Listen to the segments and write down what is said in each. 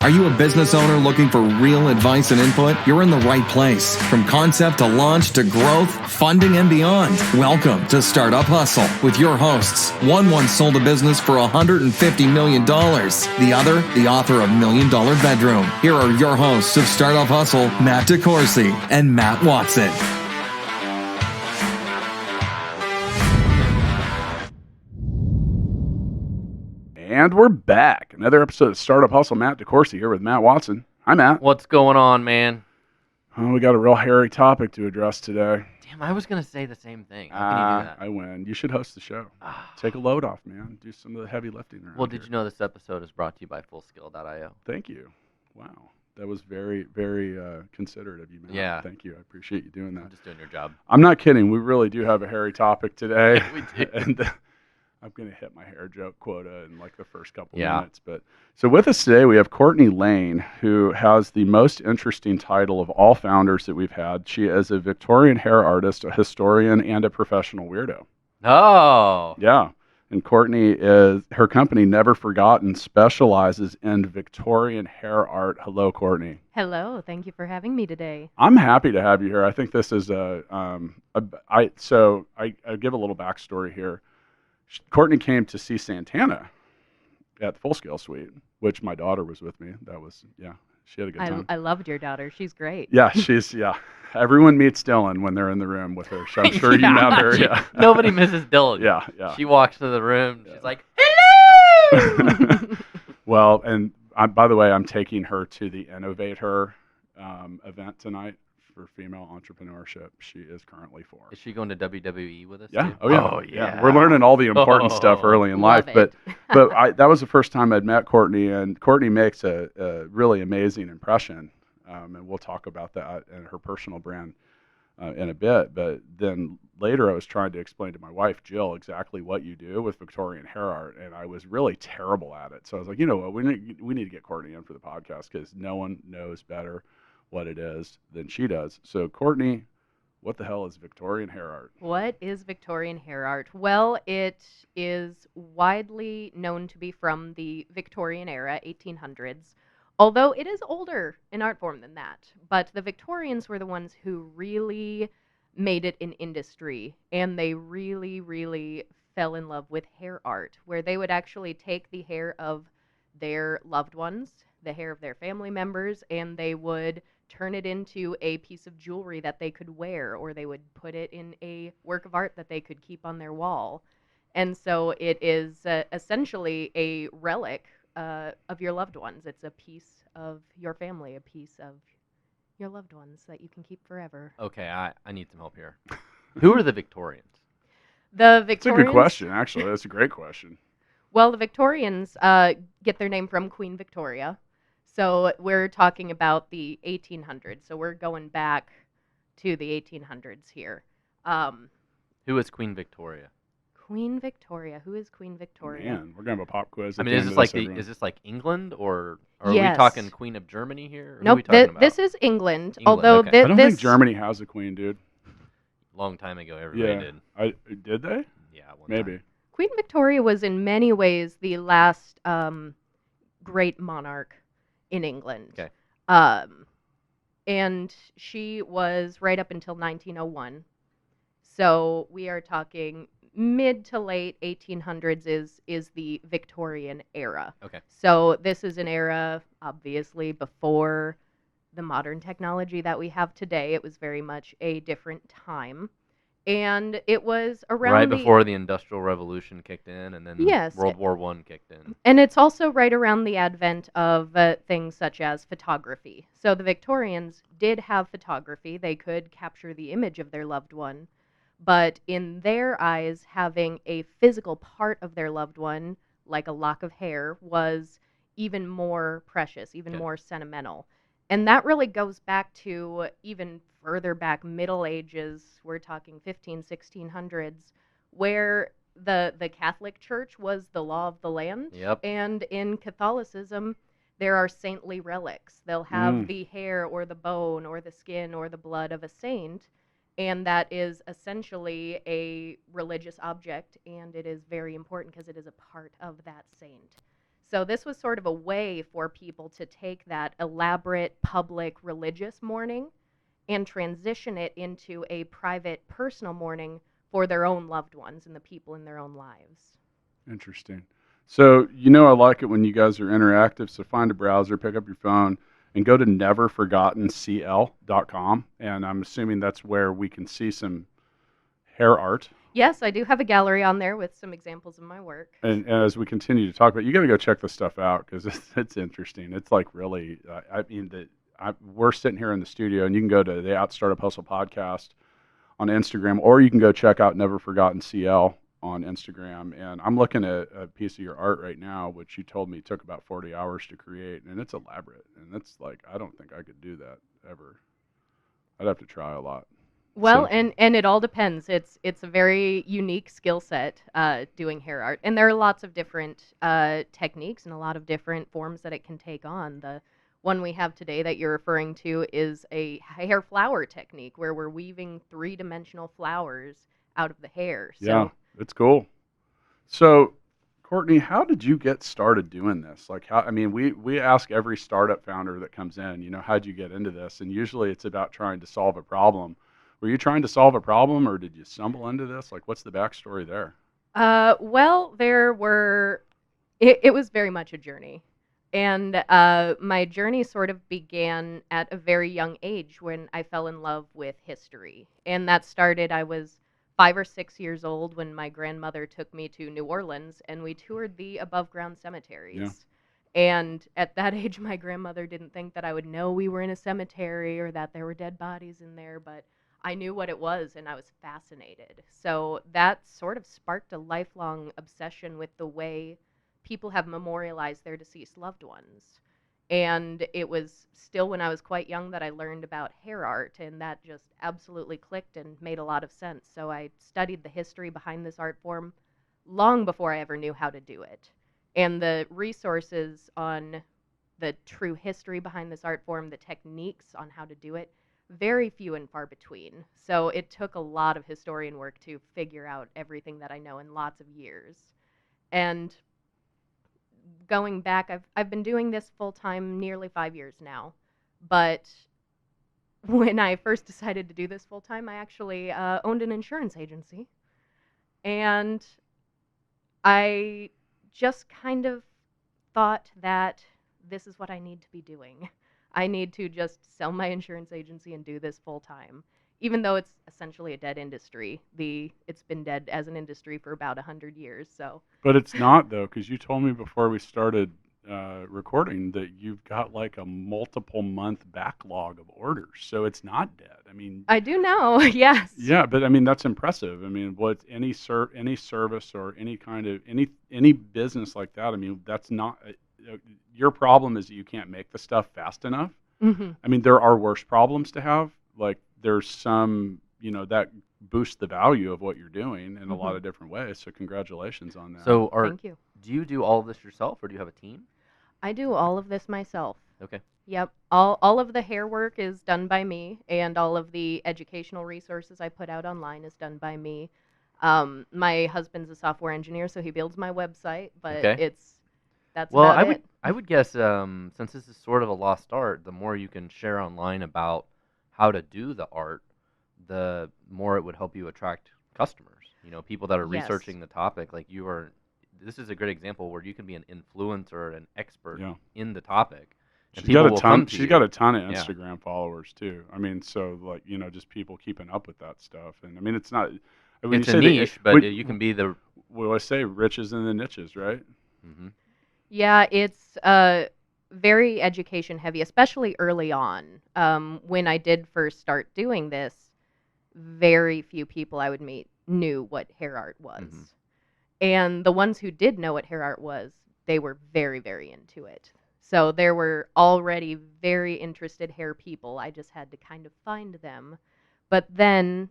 Are you a business owner looking for real advice and input? You're in the right place. From concept to launch to growth, funding, and beyond. Welcome to Startup Hustle with your hosts. One once sold a business for $150 million. The other, the author of $1 Million Bedroom. Here are your hosts of Startup Hustle, Matt DeCoursey and Matt Watson. And we're back. Another episode of Startup Hustle. Matt DeCoursey here with Matt Watson. Hi, Matt. What's going on, man? Oh, we got a real hairy topic to address today. Damn, I was going to say the same thing. How can you do that? I win. You should host the show. Take a load off, man. Do some of the heavy lifting around Well, did you know this episode is brought to you by Fullskill.io? Thank you. Wow. That was very, very considerate of you, man. Yeah. Thank you. I appreciate you doing that. I'm just doing your job. I'm not kidding. We really do have a hairy topic today. We do. And I'm going to hit my hair joke quota in like the first couple Yeah. minutes. But so with us today, we have Courtney Lane, who has the most interesting title of all founders that we've had. She is a Victorian hair artist, a historian, and a professional weirdo. Oh. Yeah. And Courtney her company, Never Forgotten, specializes in Victorian hair art. Hello, Courtney. Hello. Thank you for having me today. I'm happy to have you here. I think this is I give a little backstory here. Courtney came to see Santana at the Full Scale Suite, which my daughter was with me. That was, she had a good time. I loved your daughter. She's great. Yeah, everyone meets Dylan when they're in the room with her. So I'm sure you met her. Yeah. Nobody misses Dylan. Yeah. She walks to the room. She's like, hello! Well, and by the way, I'm taking her to the Innovate Her event tonight for female entrepreneurship. She is currently 4. Is she going to WWE with us? Yeah. Too? Oh yeah. We're learning all the important stuff early in life. Love But that was the first time I'd met Courtney, and Courtney makes a really amazing impression. And we'll talk about that and her personal brand in a bit. But then later I was trying to explain to my wife, Jill, exactly what you do with Victorian hair art. And I was really terrible at it. So I was like, you know what, we need to get Courtney in for the podcast because no one knows better what it is than she does. So Courtney, what the hell is Victorian hair art? What is Victorian hair art? Well, it is widely known to be from the Victorian era, 1800s, although it is older in art form than that. But the Victorians were the ones who really made it an industry, and they really, really fell in love with hair art, where they would actually take the hair of their loved ones, the hair of their family members, and they would turn it into a piece of jewelry that they could wear, or they would put it in a work of art that they could keep on their wall. And so it is essentially a relic of your loved ones. It's a piece of your family, a piece of your loved ones that you can keep forever. Okay, I need some help here. Who are the Victorians? The Victorians. That's a good question, actually. That's a great question. Well, the Victorians get their name from Queen Victoria. So we're talking about the 1800s. So we're going back to the 1800s here. Who is Queen Victoria? Queen Victoria. Who is Queen Victoria? Man, we're gonna have a pop quiz. I mean, is this like England, or are Yes. we talking Queen of Germany here? Or Nope. who are we talking about? This is England. England, Although okay. I don't this think Germany has a queen, dude. Long time ago, everybody did. Did they? Yeah, one Maybe. time. Queen Victoria was in many ways the last great monarch in England. Okay. And she was right up until 1901. So we are talking mid to late 1800s is the Victorian era. Okay. So this is an era, obviously, before the modern technology that we have today. It was very much a different time. And it was around Right before the Industrial Revolution kicked in, and then Yes. World War I kicked in. And it's also right around the advent of things such as photography. So the Victorians did have photography. They could capture the image of their loved one. But in their eyes, having a physical part of their loved one, like a lock of hair, was even more precious, even Okay. more sentimental. And that really goes back to even further back, Middle Ages. We're talking 1600s, where the Catholic Church was the law of the land. Yep. And in Catholicism, there are saintly relics. They'll have the hair or the bone or the skin or the blood of a saint, and that is essentially a religious object, and it is very important because it is a part of that saint. So this was sort of a way for people to take that elaborate public religious mourning and transition it into a private personal mourning for their own loved ones and the people in their own lives. Interesting. So, I like it when you guys are interactive. So find a browser, pick up your phone, and go to neverforgottencl.com. And I'm assuming that's where we can see some hair art. Yes, I do have a gallery on there with some examples of my work. And as we continue to talk about, you got to go check this stuff out because it's interesting. It's like really, we're sitting here in the studio, and you can go to the Startup Hustle podcast on Instagram, or you can go check out Never Forgotten CL on Instagram. And I'm looking at a piece of your art right now, which you told me took about 40 hours to create, and it's elaborate. And it's like, I don't think I could do that ever. I'd have to try a lot. Well, and it all depends. It's a very unique skill set, doing hair art, and there are lots of different techniques and a lot of different forms that it can take on. The one we have today that you're referring to is a hair flower technique where we're weaving 3-dimensional flowers out of the hair. So, yeah, it's cool. So, Courtney, how did you get started doing this? Like, we ask every startup founder that comes in, how'd you get into this? And usually it's about trying to solve a problem. Were you trying to solve a problem, or did you stumble into this? Like, what's the backstory there? Well, it was very much a journey. And my journey sort of began at a very young age when I fell in love with history. And that started, I was 5 or 6 years old when my grandmother took me to New Orleans, and we toured the above-ground cemeteries. Yeah. And at that age, my grandmother didn't think that I would know we were in a cemetery or that there were dead bodies in there, but I knew what it was, and I was fascinated. So that sort of sparked a lifelong obsession with the way people have memorialized their deceased loved ones. And it was still when I was quite young that I learned about hair art, and that just absolutely clicked and made a lot of sense. So I studied the history behind this art form long before I ever knew how to do it. And the resources on the true history behind this art form, the techniques on how to do it, very few and far between. So it took a lot of historian work to figure out everything that I know in lots of years. And going back, I've been doing this full time nearly 5 years now. But when I first decided to do this full time, I actually owned an insurance agency. And I just kind of thought that this is what I need to be doing. I need to just sell my insurance agency and do this full time. Even though it's essentially a dead industry, it's been dead as an industry for about 100 years. So, but it's not though, because you told me before we started recording that you've got like a multiple month backlog of orders, so it's not dead. I mean, I do know, yes. Yeah, but I mean that's impressive. I mean, what any service or any kind of any business like that. I mean, that's not. Your problem is that you can't make the stuff fast enough. Mm-hmm. I mean, there are worse problems to have. Like there's some, that boosts the value of what you're doing in a lot of different ways. So congratulations on that. So Thank you. Do you do all of this yourself, or do you have a team? I do all of this myself. Okay. Yep. All of the hair work is done by me, and all of the educational resources I put out online is done by me. My husband's a software engineer, so he builds my website, but Okay. that's Well, about it. I would guess since this is sort of a lost art, the more you can share online about how to do the art, the more it would help you attract customers. People that are Yes. researching the topic. Like you are. This is a great example where you can be an influencer, an expert Yeah. in the topic. And She's got people a will ton. come to She's you. got a ton of Yeah. Instagram followers too. I mean, so like just people keeping up with that stuff. And I mean, it's not. When It's you a say niche, but you can be the. Well, I say riches in the niches, right? Mm-hmm. Yeah, it's very education heavy, especially early on. When I did first start doing this, very few people I would meet knew what hair art was. Mhm. And the ones who did know what hair art was, they were very, very into it. So there were already very interested hair people. I just had to kind of find them. But then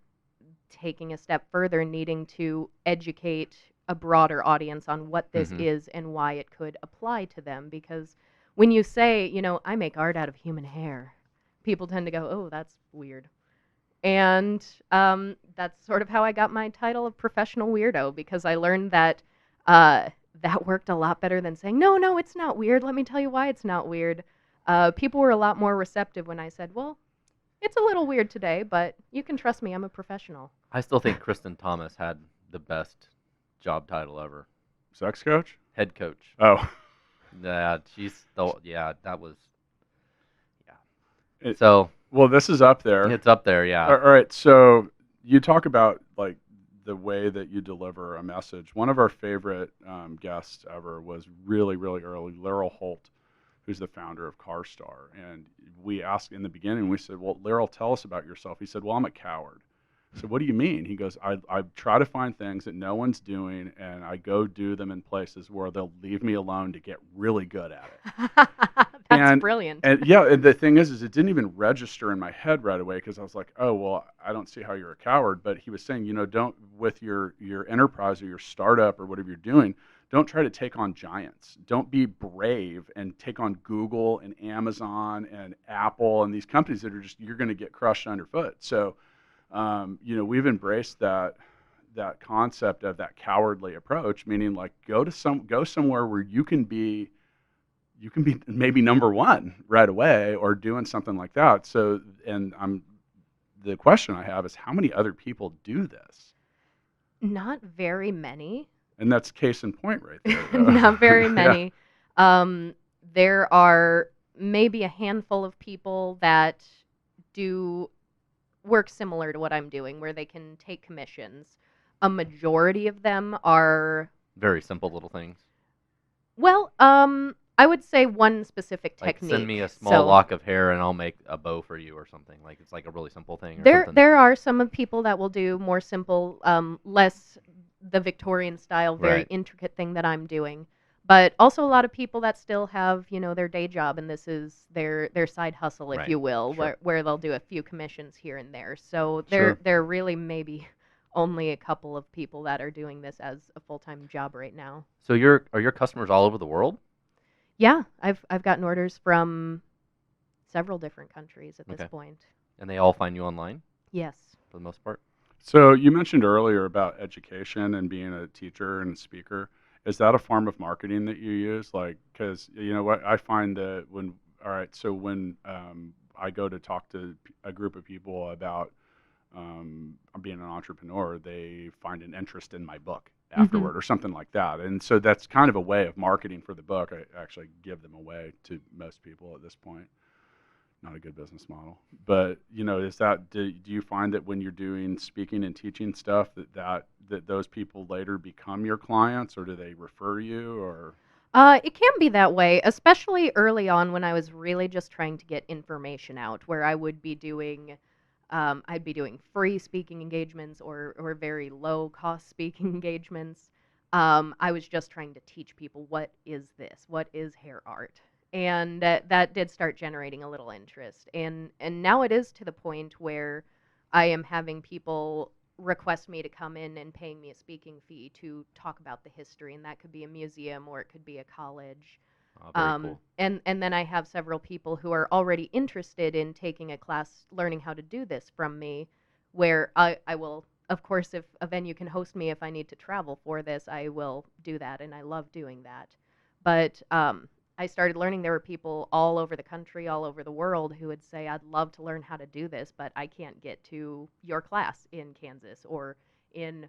taking a step further, needing to educate a broader audience on what this Mhm. is and why it could apply to them. Because when you say, I make art out of human hair, people tend to go, oh, that's weird. And that's sort of how I got my title of professional weirdo, because I learned that that worked a lot better than saying, no, it's not weird. Let me tell you why it's not weird. People were a lot more receptive when I said, well, it's a little weird today, but you can trust me. I'm a professional. I still think Kristen Thomas had the best job title ever. Sex coach? Head coach. Oh. Yeah, that was, It- So Well, this is up there. it's up there, yeah. All right. So you talk about like the way that you deliver a message. One of our favorite guests ever was really, really early, Laurel Holt, who's the founder of CarStar. And we asked in the beginning, we said, well, Laurel, tell us about yourself. He said, well, I'm a coward. So what do you mean? He goes, I try to find things that no one's doing, and I go do them in places where they'll leave me alone to get really good at it. That's brilliant. And yeah, and the thing is it didn't even register in my head right away because I was like, oh, well, I don't see how you're a coward. But he was saying, don't, with your enterprise or your startup or whatever you're doing, don't try to take on giants. Don't be brave and take on Google and Amazon and Apple and these companies that are just, you're going to get crushed underfoot. So, we've embraced that concept of that cowardly approach, meaning like go somewhere where you can be maybe number one right away or doing something like that. So, the question I have is how many other people do this? Not very many. And that's case in point right there. Not very Yeah. many. There are maybe a handful of people that do work similar to what I'm doing, where they can take commissions. A majority of them are, Very simple little things. well, I would say one specific Like technique. send me a small So lock of hair and I'll make a bow for you or something. Like it's like a really simple thing or there, something. there are some of people that will do more simple, less the Victorian style, very Right. intricate thing that I'm doing. But also a lot of people that still have, their day job, and this is their side hustle, if Right, you will, sure. where they'll do a few commissions here and there. So Sure. there are really maybe only a couple of people that are doing this as a full-time job right now. So are your customers all over the world? Yeah, I've gotten orders from several different countries at Okay. this point. And they all find you online Yes. for the most part? So you mentioned earlier about education and being a teacher and a speaker. Is that a form of marketing that you use? Like, because you know what I find that when I go to talk to a group of people about being an entrepreneur, they find an interest in my book afterward or something like that. And so that's kind of a way of marketing for the book. I actually give them away to most people at this point. Not a good business model, but is that do you find that when you're doing speaking and teaching stuff that those people later become your clients, or do they refer you, or? It can be that way, especially early on when I was really just trying to get information out, where I would be doing, I'd be doing free speaking engagements or very low cost speaking engagements. I was just trying to teach people, what is this? What is hair art? And that did start generating a little interest. And now it is to the point where I am having people request me to come in and paying me a speaking fee to talk about the history, and that could be a museum or it could be a college. Oh, very cool. And then I have several people who are already interested in taking a class learning how to do this from me, where I will, of course, if a venue can host me, if I need to travel for this, I will do that, and I love doing that. But I started learning there were people all over the country, all over the world who would say, I'd love to learn how to do this, but I can't get to your class in Kansas or in,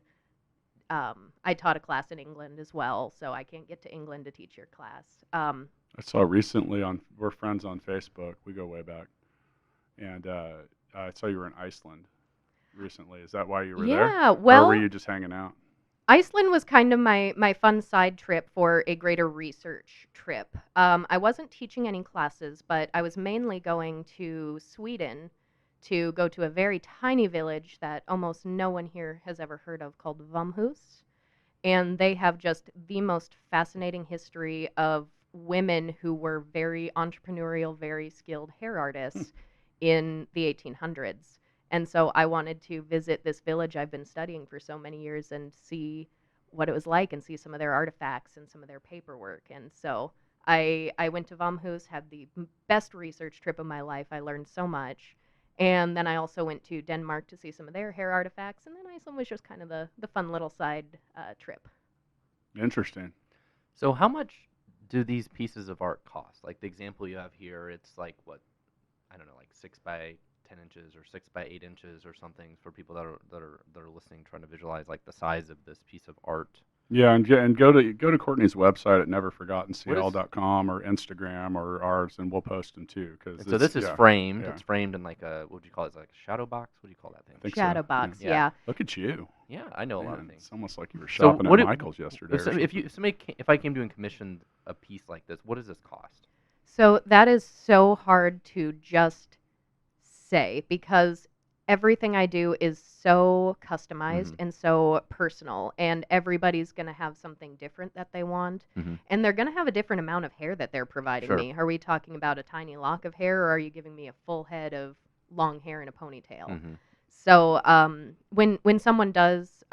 I taught a class in England as well, so I can't get to England to teach your class. I saw recently we're friends on Facebook. We go way back. And I saw you were in Iceland recently. Is that why you were there? Yeah, well, or were you just hanging out? Iceland was kind of my fun side trip for a greater research trip. I wasn't teaching any classes, but I was mainly going to Sweden to go to a very tiny village that almost no one here has ever heard of called Vamhus. And they have just the most fascinating history of women who were very entrepreneurial, very skilled hair artists in the 1800s. And so I wanted to visit this village I've been studying for so many years and see what it was like and see some of their artifacts and some of their paperwork. And so I went to Vamhus, had the best research trip of my life. I learned so much. And then I also went to Denmark to see some of their hair artifacts. And then Iceland was just kind of the fun little side trip. Interesting. So how much do these pieces of art cost? Like the example you have here, it's like what, I don't know, like 6 by 10 inches or 6 by 8 inches or something for people that are listening, trying to visualize like the size of this piece of art. Yeah, and go to Courtney's website at What is? neverforgottencl.com or Instagram or ours, and we'll post them too. And so this is framed. Yeah. It's framed in like a, what would you call it? It's like a shadow box. What do you call that thing? Think Shadow so. box, Yeah. yeah. Look at you. Yeah, I know a lot of Man, things. it's almost like you were So shopping what at do- Michael's yesterday. So if I came to and commissioned a piece like this, what does this cost? So that is so hard to just say because everything I do is so customized Mhm. and so personal, and everybody's going to have something different that they want. Mhm. And they're going to have a different amount of hair that they're providing Sure. me. Are we talking about a tiny lock of hair, or are you giving me a full head of long hair in a ponytail? Mhm. So when someone does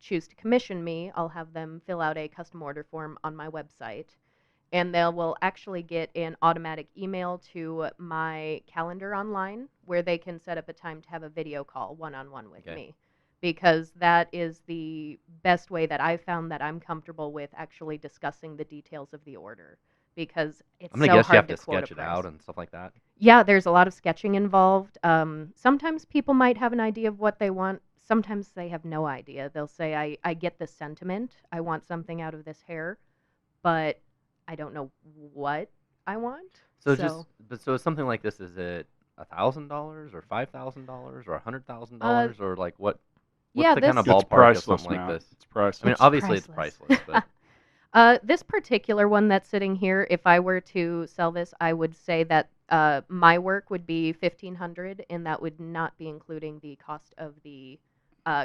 choose to commission me, I'll have them fill out a custom order form on my website, and they will actually get an automatic email to my calendar online where they can set up a time to have a video call one-on-one with Okay. me, because that is the best way that I've found that I'm comfortable with actually discussing the details of the order, because it's I'm gonna so guess you hard have to quote a sketch it price. out and stuff like that. Yeah, there's a lot of sketching involved. Sometimes people might have an idea of what they want. Sometimes they have no idea. They'll say, I get the sentiment. I want something out of this hair, but I don't know what I want. So it's something like this. Is it $1,000 or $5,000 or $100,000 or like what? What's yeah, the kind of this- It's ballpark of priceless, something Matt. like this? It's priceless. I mean, It's obviously it's priceless. priceless, but This particular one that's sitting here, if I were to sell this, I would say that my work would be $1,500, and that would not be including the cost of the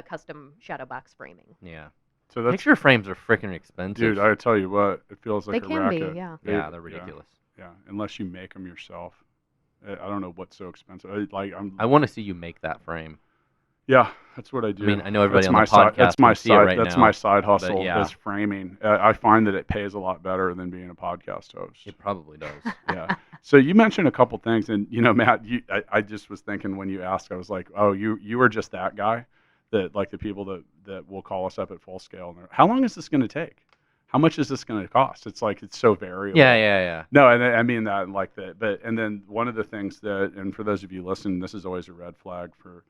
custom shadow box framing. yeah. So that's, Picture frames are freaking expensive. dude, I tell you what, it feels like They a can be, racket. yeah. Yeah, they're ridiculous. Yeah, unless you make them yourself. I don't know what's so expensive. I want to see you make that frame. Yeah, that's what I do. I mean, I know everybody That's on the my side. podcast That's my can see it side. right That's now, my side hustle. yeah. Is framing. I find that it pays a lot better than being a podcast host. It probably does. Yeah. So you mentioned a couple things, and Matt, I just was thinking when you asked, I was like, oh, you were just that guy, that like the people that will call us up at full scale. And how long is this going to take? How much is this going to cost? It's like it's so variable. Yeah. No, and I mean that like that. But and then one of the things that, and for those of you listening, this is always a red flag for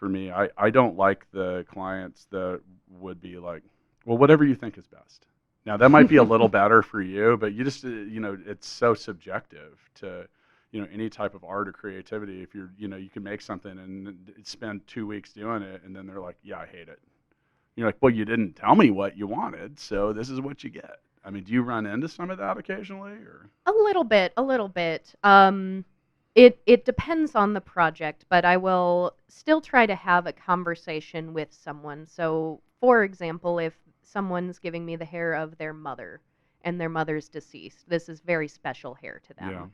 me. I don't like the clients that would be like, well, whatever you think is best. Now that might be a little better for you, but you just it's so subjective to any type of art or creativity. If you're you can make something and spend 2 weeks doing it, and then they're like, yeah, I hate it. You're like, well, you didn't tell me what you wanted, so this is what you get. I mean, do you run into some of that occasionally, or? A little bit. It depends on the project, but I will still try to have a conversation with someone. So, for example, if someone's giving me the hair of their mother and their mother's deceased, this is very special hair to them. Yeah.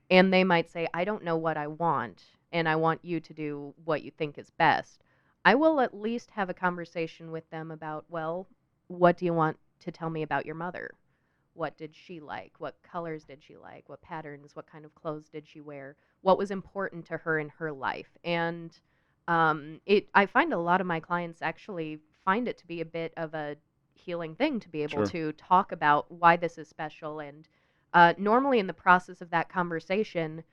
And they might say, I don't know what I want, and I want you to do what you think is best. I will at least have a conversation with them about, well, what do you want to tell me about your mother? What did she like? What colors did she like? What patterns? What kind of clothes did she wear? What was important to her in her life? And I find a lot of my clients actually find it to be a bit of a healing thing to be able Sure. to talk about why this is special. And normally in the process of that conversation,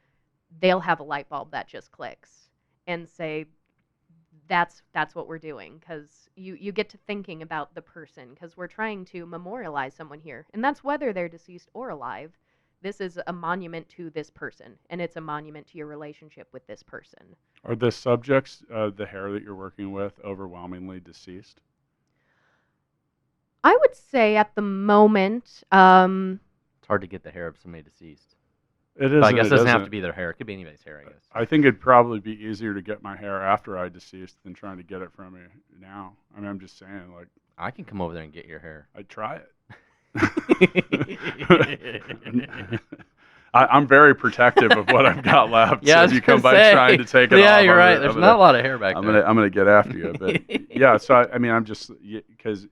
they'll have a light bulb that just clicks and say, that's what we're doing, because you get to thinking about the person, because we're trying to memorialize someone here, and that's whether they're deceased or alive. This is a monument to this person, and it's a monument to your relationship with this person. Are the subjects, the hair that you're working with, overwhelmingly deceased? I would say at the moment, It's hard to get the hair of somebody deceased. It is. But I guess it it doesn't have isn't. to be their hair. It could be anybody's hair, I guess. I think it'd probably be easier to get my hair after I deceased than trying to get it from you now. I mean, I'm just saying, like, I can come over there and get your hair. I'd try it. I'm very protective of what I've got left. Yeah, I so was if you come gonna by say. trying to take it off, Yeah, you're right. I'm There's gonna, not a lot of hair back I'm there. gonna get after you. But yeah, so I mean, I'm just because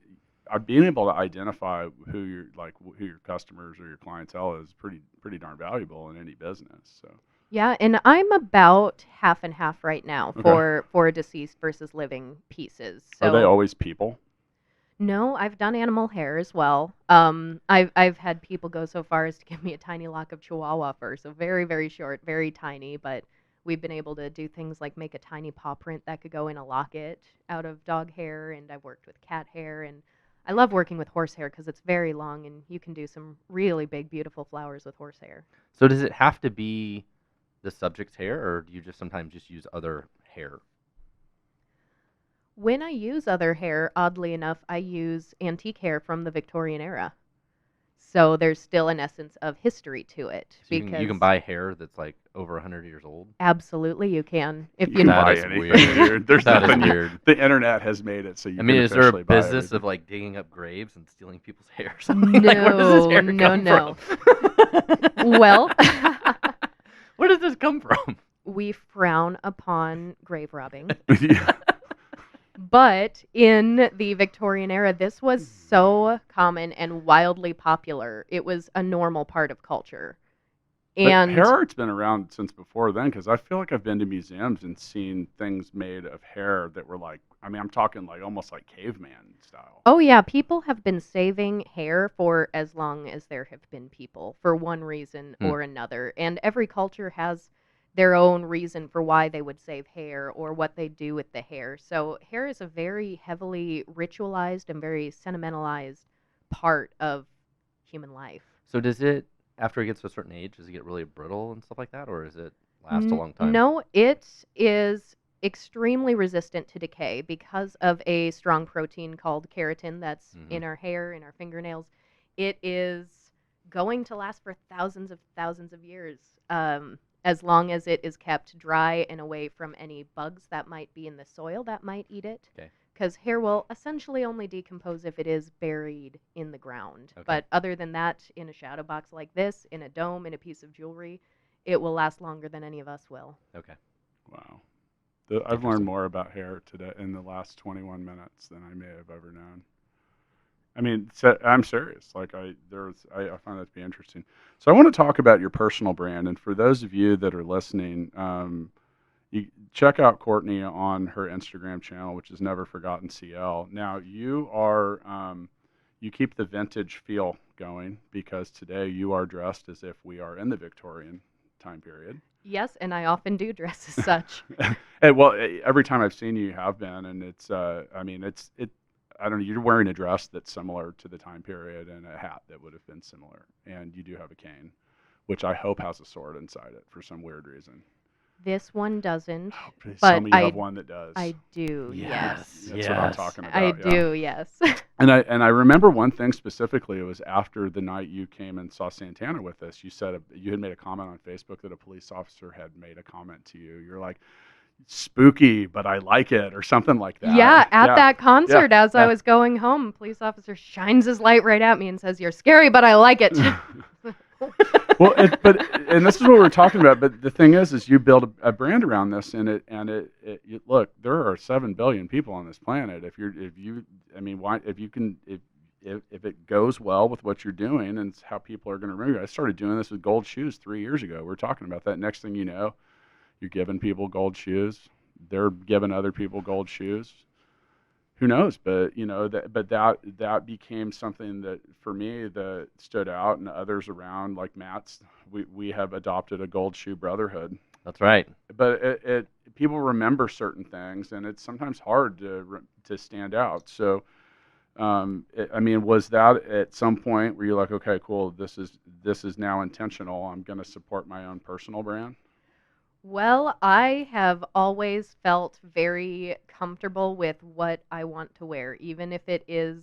being able to identify who your customers or your clientele is pretty darn valuable in any business. So yeah, and I'm about half and half right now Okay. for deceased versus living pieces. So are they always people? No, I've done animal hair as well. I've had people go so far as to give me a tiny lock of Chihuahua fur, so very, very short, very tiny, but we've been able to do things like make a tiny paw print that could go in a locket out of dog hair, and I've worked with cat hair, and I love working with horse hair because it's very long, and you can do some really big, beautiful flowers with horse hair. So does it have to be the subject's hair, or do you just sometimes just use other hair? When I use other hair, oddly enough, I use antique hair from the Victorian era. So there's still an essence of history to it. So you can buy hair that's like over 100 years old? Absolutely, you can. If You you can That buy is anything, weird. dude. There's That is nothing. weird. The internet has made it so you I mean, can is there a officially buy business everything. of like digging up graves and stealing people's hair or something? Like, where does this hair No. come from? Well, Where does this come from? we frown upon grave robbing. Yeah. But in the Victorian era, this was so common and wildly popular. It was a normal part of culture. But And hair art's been around since before then, because I feel like I've been to museums and seen things made of hair that were like, I mean, I'm talking like almost like caveman style. oh yeah, people have been saving hair for as long as there have been people for one reason Hmm. or another. And every culture has their own reason for why they would save hair or what they do with the hair. So hair is a very heavily ritualized and very sentimentalized part of human life. So does it, after it gets to a certain age, does it get really brittle and stuff like that, or does it last a long time? No, it is extremely resistant to decay because of a strong protein called keratin that's in our hair, in our fingernails. It is going to last for thousands of years, as long as it is kept dry and away from any bugs that might be in the soil that might eat it. Okay. Because hair will essentially only decompose if it is buried in the ground. Okay. But other than that, in a shadow box like this, in a dome, in a piece of jewelry, it will last longer than any of us will. Okay. Wow. I've learned more about hair today in the last 21 minutes than I may have ever known. I mean, I'm serious. Like I find that to be interesting. So I want to talk about your personal brand, and for those of you that are listening, you check out Courtney on her Instagram channel, which is Never Forgotten CL. Now you are you keep the vintage feel going because today you are dressed as if we are in the Victorian time period. Yes, and I often do dress as such. And, well, every time I've seen you, you have been, and it's I mean I don't know, you're wearing a dress that's similar to the time period and a hat that would have been similar. And you do have a cane, which I hope has a sword inside it for some weird reason. This one doesn't. Oh, please But tell me you have one that does. I do, yes. That's what I'm talking about. I yeah. do, yes. And I remember one thing specifically. It was after the night you came and saw Santana with us. You said you had made a comment on Facebook that a police officer had made a comment to you. You're like, spooky, but I like it, or something like that. Yeah, at that concert, as I yeah. was going home, a police officer shines his light right at me and says, "You're scary, but I like it." Well, and this is what we're talking about. But the thing is you build a brand around this, and look, there are 7 billion people on this planet. If it goes well with what you're doing, and it's how people are going to remember you. I started doing this with gold shoes 3 years ago. We're talking about that. Next thing you know, you're giving people gold shoes. They're giving other people gold shoes. Who knows? But that became something that for me that stood out, and others around like Matt's. We have adopted a gold shoe brotherhood. That's right. But people remember certain things, and it's sometimes hard to stand out. So, was that at some point where you're like, okay, cool, this is now intentional. I'm going to support my own personal brand. Well, I have always felt very comfortable with what I want to wear, even if it is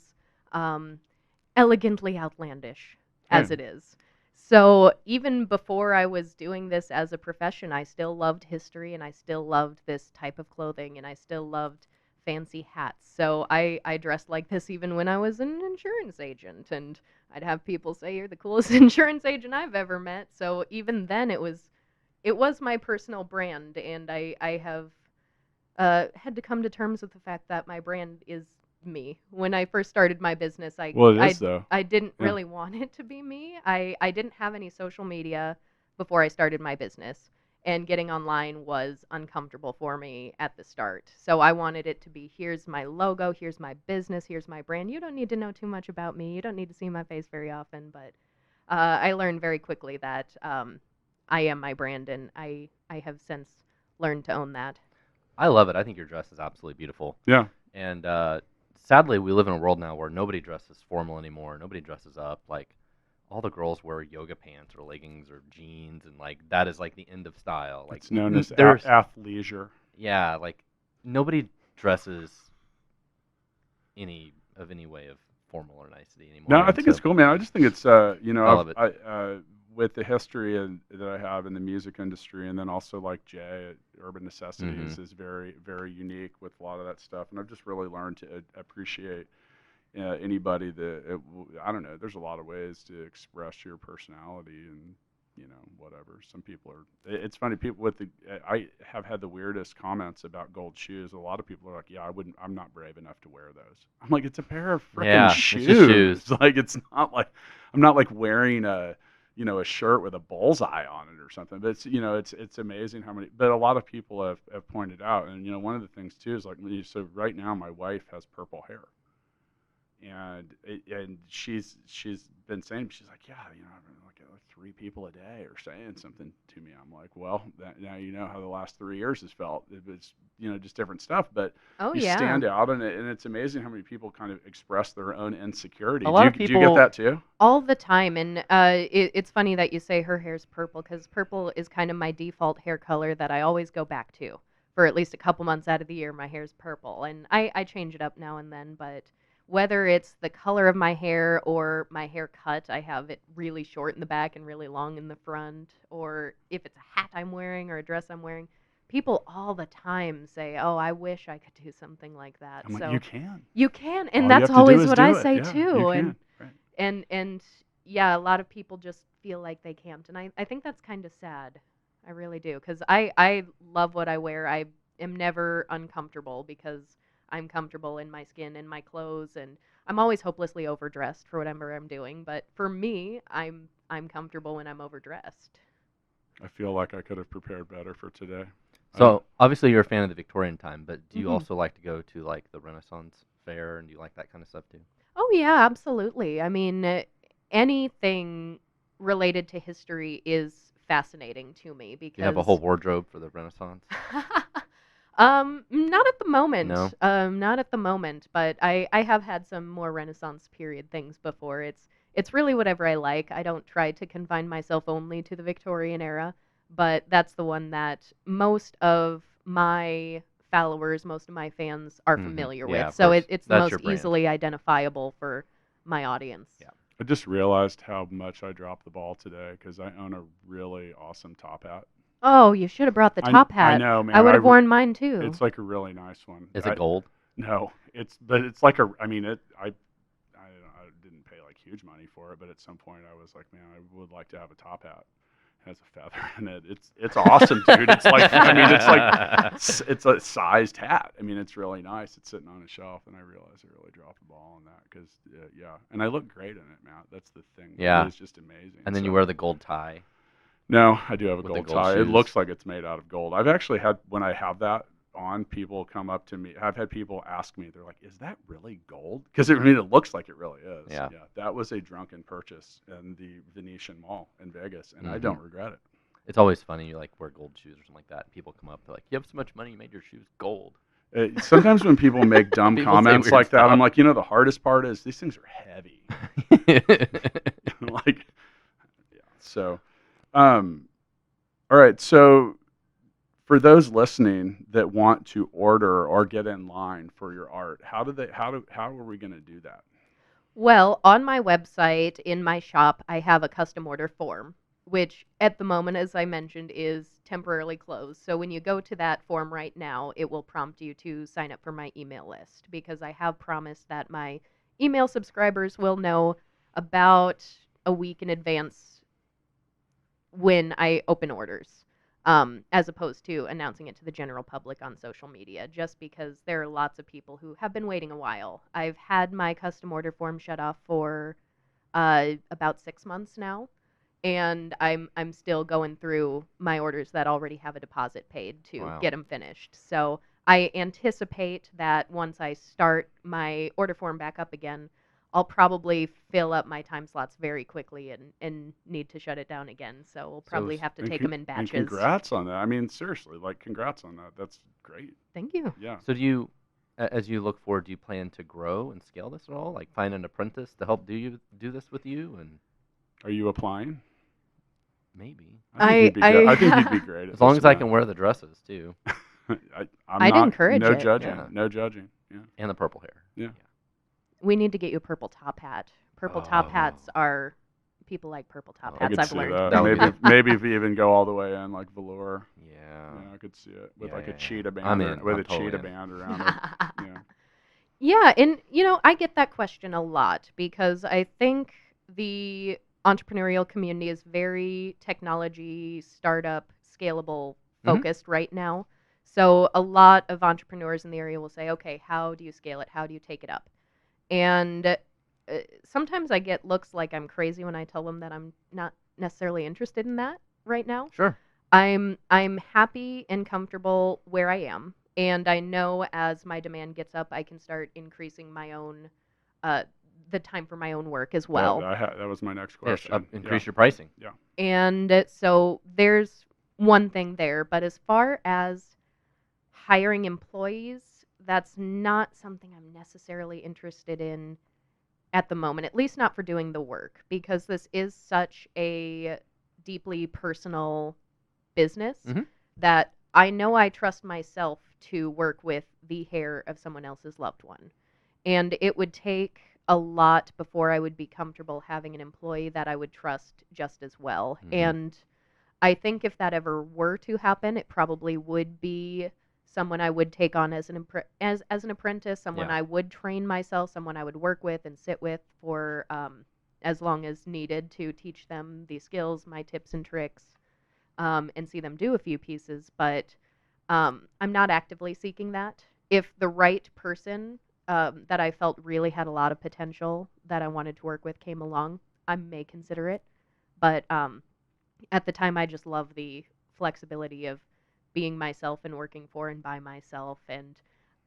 elegantly outlandish as it is. So even before I was doing this as a profession, I still loved history, and I still loved this type of clothing, and I still loved fancy hats. So I dressed like this even when I was an insurance agent, and I'd have people say, "You're the coolest insurance agent I've ever met." So even then it was my personal brand, and I have had to come to terms with the fact that my brand is me. When I first started my business, I didn't really want it to be me. I didn't have any social media before I started my business, and getting online was uncomfortable for me at the start. So I wanted it to be, here's my logo, here's my business, here's my brand. You don't need to know too much about me. You don't need to see my face very often. But I learned very quickly that I am my brand, and I have since learned to own that. I love it. I think your dress is absolutely beautiful. Yeah. And sadly, we live in a world now where nobody dresses formal anymore. Nobody dresses up. Like, all the girls wear yoga pants or leggings or jeans, and like that is like the end of style. Like, It's known as there's athleisure. yeah, like nobody dresses any way of formal or nicety anymore. No, I And think so it's cool, man. I just think it's you know, I love it. with the history that I have in the music industry, and then also like Jay at Urban Necessities is very, very unique with a lot of that stuff. And I've just really learned to appreciate anybody that I don't know. There's a lot of ways to express your personality, and you know, whatever. Some people are. It's funny. People with the I have had the weirdest comments about gold shoes. A lot of people are like, "Yeah, I'm not brave enough to wear those." I'm like, "It's a pair of freaking Yeah, it's shoes. just shoes. Like, it's not like I'm not like wearing a a shirt with a bullseye on it or something." But it's amazing how many. But a lot of people have pointed out, and one of the things too is like, so right now my wife has purple hair. And she's been saying, she's like, yeah, I'm like 3 people a day are saying something to me. I'm like, well, now you know how the last 3 years has felt. It's just different stuff, but you stand out, and it's amazing how many people kind of express their own insecurity. A lot of Do you people- get that too? All the time. And it's funny that you say her hair's purple, because purple is kind of my default hair color that I always go back to. For at least a couple months out of the year, my hair's purple. And I change it up now and then, but whether it's the color of my hair or my haircut, I have it really short in the back and really long in the front, or if it's a hat I'm wearing or a dress I'm wearing, people all the time say, "Oh, I wish I could do something like that." I'm like, So you can. you can, and All you that's have to do always is what do I it. say Yeah, too. you And can. Right. and yeah, a lot of people just feel like they can't, and I think that's kind of sad. I really do, because I love what I wear. I am never uncomfortable because I'm comfortable in my skin and my clothes, and I'm always hopelessly overdressed for whatever I'm doing. But for me, I'm comfortable when I'm overdressed. I feel like I could have prepared better for today. So obviously you're a fan of the Victorian time, but do you Mhm. also like to go to like the Renaissance fair, and do you like that kind of stuff too? Oh yeah, absolutely. I mean, anything related to history is fascinating to me because Do you have a whole wardrobe for the Renaissance? Not at the moment. No? Not at the moment, but I have had some more Renaissance period things before. It's really whatever I like. I don't try to confine myself only to the Victorian era, but that's the one that most of my followers, most of my fans are familiar Yeah, with. of So course. it's the That's your most brand. easily identifiable for my audience. Yeah. I just realized how much I dropped the ball today because I own a really awesome top hat. Oh, you should have brought the top hat. I know, man. I would have worn mine too. It's like a really nice one. Is it gold? No, it's like a. I mean, I didn't pay like huge money for it, but at some point I was like, man, I would like to have a top hat. It has a feather in it. It's awesome, dude. It's like, I mean, it's a sized hat. I mean, it's really nice. It's sitting on a shelf, and I realized I really dropped the ball on that because yeah, and I look great in it, Matt. That's the thing. Yeah. It's just amazing. And then you So- wear the gold tie. No, I do have a With the gold gold tie. It shoes. looks like it's made out of gold. I've actually had, when I have that on, people come up to me. I've had people ask me, they're like, is that really gold? Because it looks like it really is. Yeah. That was a drunken purchase in the Venetian Mall in Vegas, and I don't regret it. It's always funny, you like wear gold shoes or something like that. And people come up, they're like, you have so much money, you made your shoes gold. Sometimes when people make dumb People say comments weird like that, stuff. I'm like, the hardest part is these things are heavy. Like, yeah. So, all right. So, for those listening that want to order or get in line for your art, how are we going to do that? Well, on my website, in my shop, I have a custom order form, which at the moment, as I mentioned, is temporarily closed. So when you go to that form right now, it will prompt you to sign up for my email list, because I have promised that my email subscribers will know about a week in advance when I open orders, as opposed to announcing it to the general public on social media, just because there are lots of people who have been waiting a while. I've had my custom order form shut off for about 6 months now, and I'm still going through my orders that already have a deposit paid to Wow. get them finished. So I anticipate that once I start my order form back up again, I'll probably fill up my time slots very quickly and need to shut it down again. So we'll probably have to take them in And batches. congrats on that. I mean, seriously, like, congrats on that. That's great. Thank you. Yeah. So do you, as you look forward, do you plan to grow and scale this at all? Like find an apprentice to help do this with you, and Are you applying? maybe I think you'd be good. I think you'd be great. At as long this, as I Matt. can wear the dresses too, I'd encourage no it. judging. Yeah. No judging. Yeah. and the purple hair. Yeah. We need to get you a purple top hat. Purple top Oh. hats are people like purple top I hats. could I've see learned. that. That would Maybe be- maybe if you even go all the way in, like velour. Yeah. Yeah, I could see it with Yeah, like a yeah, yeah. cheetah band I'm or- in. with I'm a totally cheetah in. band around it. Yeah. Yeah, and I get that question a lot because I think the entrepreneurial community is very technology, startup, scalable focused right now. So a lot of entrepreneurs in the area will say, "Okay, how do you scale it? How do you take it up?" And sometimes I get looks like I'm crazy when I tell them that I'm not necessarily interested in that right now. Sure. I'm happy and comfortable where I am, and I know as my demand gets up, I can start increasing my own the time for my own work as well. That was my next Yes. question. Increase your pricing. And so there's one thing there, but as far as hiring employees, that's not something I'm necessarily interested in at the moment, at least not for doing the work, because this is such a deeply personal business Mhm. that I know I trust myself to work with the hair of someone else's loved one. And it would take a lot before I would be comfortable having an employee that I would trust just as well. Mhm. And I think if that ever were to happen, it probably would be someone I would take on as an as an apprentice, someone Yeah. I would train myself, someone I would work with and sit with for as long as needed to teach them the skills, my tips and tricks, and see them do a few pieces. But I'm not actively seeking that. If the right person that I felt really had a lot of potential that I wanted to work with came along, I may consider it. But at the time, I just love the flexibility of being myself and working for and by myself. And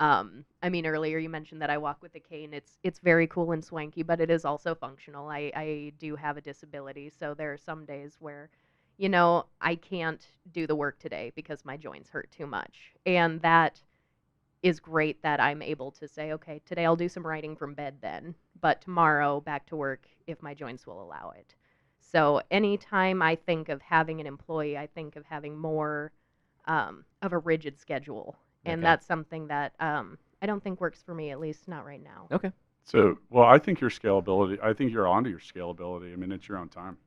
I mean, earlier you mentioned that I walk with a cane. It's very cool and swanky, but it is also functional. I do have a disability, so there are some days where, I can't do the work today because my joints hurt too much, and that is great that I'm able to say, okay, today I'll do some writing from bed then, but tomorrow back to work if my joints will allow it. So anytime I think of having an employee, I think of having more of a rigid schedule. And Okay. that's something that I don't think works for me, at least not right now. Okay. So, well, I think your scalability. I think you're onto your scalability. I mean, it's your own time.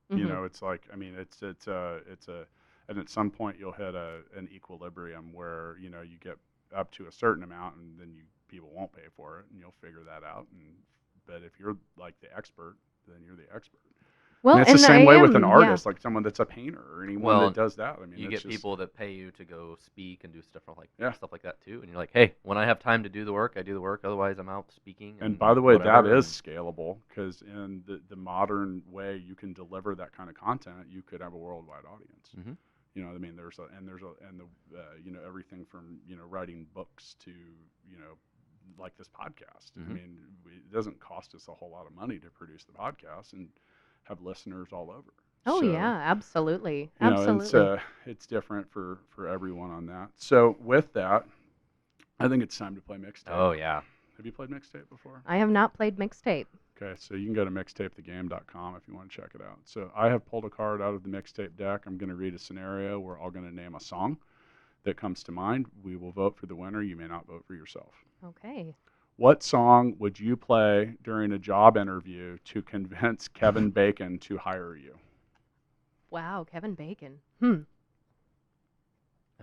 You Mhm. know, it's like, I mean, it's and at some point you'll hit an equilibrium where you get up to a certain amount, and then people won't pay for it, and you'll figure that out. But if you're like the expert, then you're the expert. Well, And it's the same I way with am, an yeah. artist, like someone that's a painter or anyone Well, that does that. I mean, You it's get just, people that pay you to go speak and do stuff like Yeah. that too, and you're like, hey, when I have time to do the work, I do the work. Otherwise, I'm out speaking. And by the way, whatever, that is and- scalable because in the modern way you can deliver that kind of content, you could have a worldwide audience. Mhm. You know what I mean? There's everything from writing books to like this podcast. I Mhm. mean, it doesn't cost us a whole lot of money to produce the podcast and have listeners all over. Oh So, yeah, absolutely, you know, absolutely. it's different for everyone on that. So with that, I think it's time to play mixtape. Oh yeah. Have you played mixtape before? I have not played mixtape. Okay, so you can go to mixtapethegame.com if you want to check it out. So I have pulled a card out of the mixtape deck. I'm going to read a scenario. We're all going to name a song that comes to mind. We will vote for the winner. You may not vote for yourself. Okay. What song would you play during a job interview to convince Kevin Bacon to hire you? Wow, Kevin Bacon. I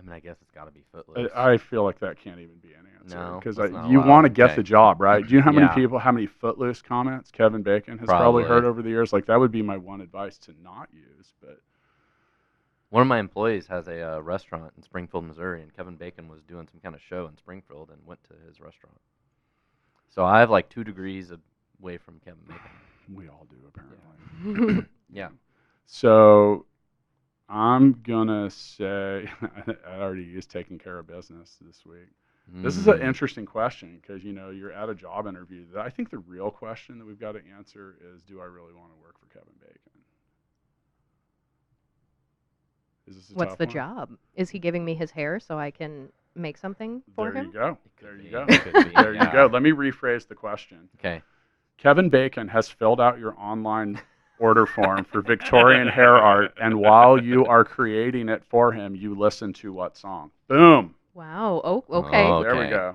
mean, I guess it's got to be Footloose. I feel like that can't even be an answer No, because that's not you allowed. want to get Okay. the job, right? Do you know how Yeah. how many Footloose comments Kevin Bacon has probably heard Probably. over the years? Like that would be my one advice to not use, but One of my employees has a restaurant in Springfield, Missouri, and Kevin Bacon was doing some kind of show in Springfield and went to his restaurant. So I have like 2 degrees away from Kevin Bacon. we all do apparently. Yeah. So I'm gonna say I already used taking care of business this week. This is an interesting question because you're at a job interview. I think the real question that we've got to answer is, do I really want to work for Kevin Bacon? Is this a What's tough the one? job? Is he giving me his hair so I can make something for There him? you go. It There could you be. go. It could be, There you yeah. go. Let me rephrase the question. Okay. Kevin Bacon has filled out your online order form for Victorian Hair Art, and while you are creating it for him, you listen to what song? Boom. Wow. Oh, okay. Oh, There we okay.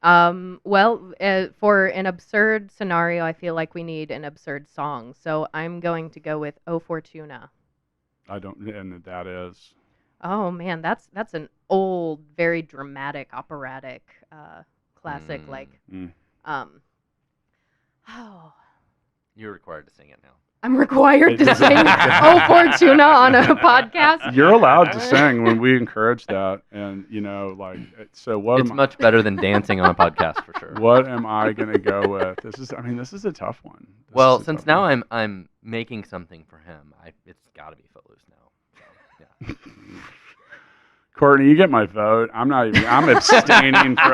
go. Well, for an absurd scenario, I feel like we need an absurd song. So I'm going to go with "Oh Fortuna." I don't, and that is. Oh man, that's an old, very dramatic, operatic classic. Like, Mm. oh, You're required to sing it now. I'm required to It- sing "Oh Fortuna" on a podcast. You're allowed to sing when we encourage that, and so what? It's much better than dancing on a podcast for sure. What am I gonna go with? This is a tough one. This Well, is a since tough now one. I'm making something for him, it's got to be Footloose now. So, yeah. Courtney, you get my vote. I'm abstaining for.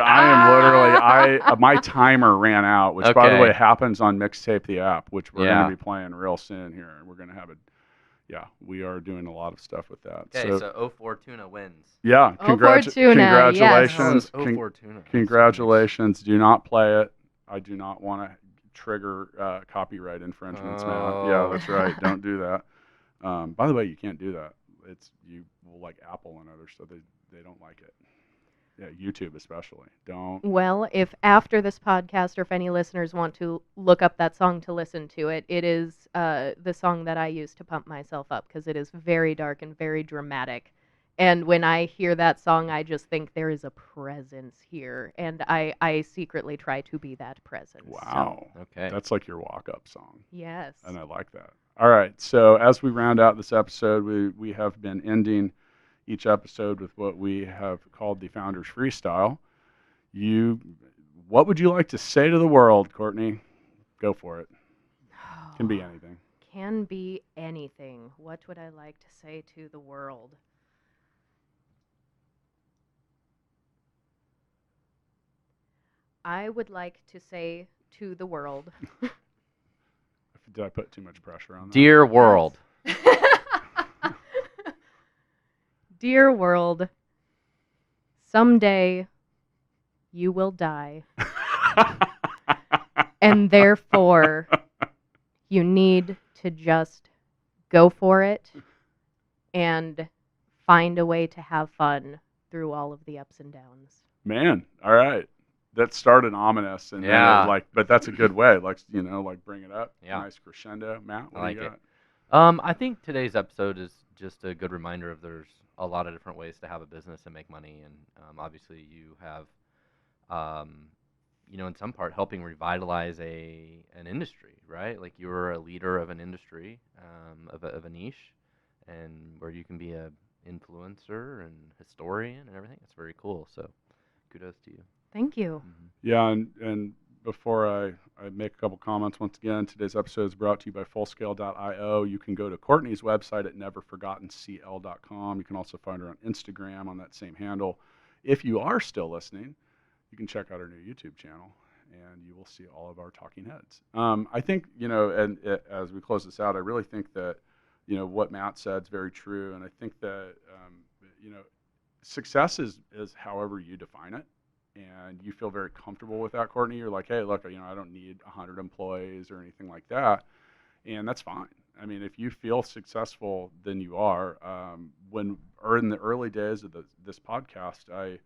My timer ran out, which by the Okay. way happens on Mixtape the app, which we're Yeah. going to be playing real soon here, and we're going to have we are doing a lot of stuff with that. Okay, so Oh Fortuna wins. Yeah, Oh Fortuna, yes. congratulations. Oh, Fortuna. Congratulations. Do not play it. I do not want to trigger copyright infringements, Matt. Yeah, Oh. that's right. Don't do that. By the way, you can't do that. You will like Apple and others, so they don't like it. Yeah, YouTube especially. Don't. Well, if after this podcast, or if any listeners want to look up that song to listen to it, it is the song that I use to pump myself up because it is very dark and very dramatic. And when I hear that song, I just think there is a presence here, and I secretly try to be that presence. Wow. Okay. That's like your walk-up song, Yes. and I like that. All right. So as we round out this episode, we have been ending each episode with what we have called the Founders Freestyle. What would you like to say to the world, Courtney? Go for it. Can be anything. Can be anything. What would I like to say to the world? I would like to say to the world. Did I put too much pressure on that? Dear world. Dear world, someday you will die, and therefore you need to just go for it and find a way to have fun through all of the ups and downs. Man, all right. That started ominous, and Yeah. then but that's a good way. Like bring it up. Yeah. Nice crescendo. Matt, what I do you like got? I think today's episode is just a good reminder of there's a lot of different ways to have a business and make money, and obviously you have, in some part helping revitalize an industry, right? Like you're a leader of an industry, of a niche, and where you can be a influencer and historian and everything. It's very cool. So, kudos to you. Thank you. Yeah, and before I make a couple comments, once again, today's episode is brought to you by Fullscale.io. You can go to Courtney's website at neverforgottencl.com. You can also find her on Instagram on that same handle. If you are still listening, you can check out our new YouTube channel, and you will see all of our talking heads. I think, as we close this out, I really think that, what Matt said is very true, and I think that, success is however you define it. And you feel very comfortable with that, Courtney. You're like, hey, look, I don't need 100 employees or anything like that, and that's fine. I mean, if you feel successful, then you are. In the early days of this podcast, I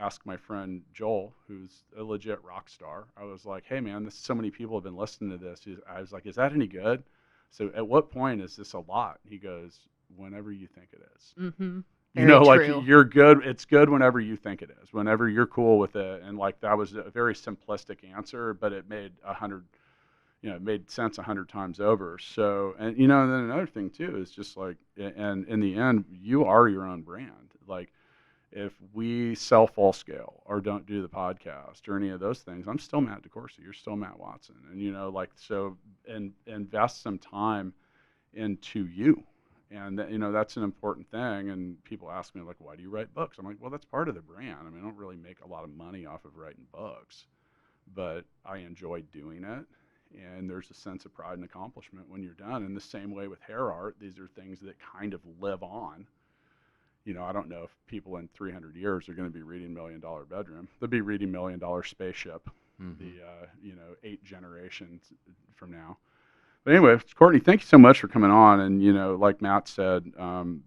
asked my friend Joel, who's a legit rock star. I was like, hey, man, so many people have been listening to this. I was like, is that any good? So at what point is this a lot? He goes, whenever you think it is. Mm-hmm. Like you're good. It's good whenever you think it is, whenever you're cool with it. And like, that was a very simplistic answer, but it made it made sense 100 times over. So, and then another thing too, is just like, and in the end, you are your own brand. Like if we sell Full Scale or don't do the podcast or any of those things, I'm still Matt DeCourcy. You're still Matt Watson. And, so invest some time into you. And that, that's an important thing. And people ask me, like, why do you write books? I'm like, well, that's part of the brand. I mean, I don't really make a lot of money off of writing books, but I enjoy doing it. And there's a sense of pride and accomplishment when you're done. In the same way with hair art, these are things that kind of live on. I don't know if people in 300 years are going to be reading $1 Million Bedroom. They'll be reading $1 Million Spaceship, the 8 generations from now. But anyway, Courtney, thank you so much for coming on. And, like Matt said,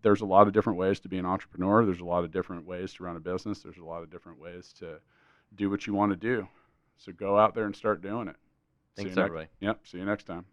there's a lot of different ways to be an entrepreneur. There's a lot of different ways to run a business. There's a lot of different ways to do what you want to do. So go out there and start doing it. Thanks, everybody. Yep. See you next time.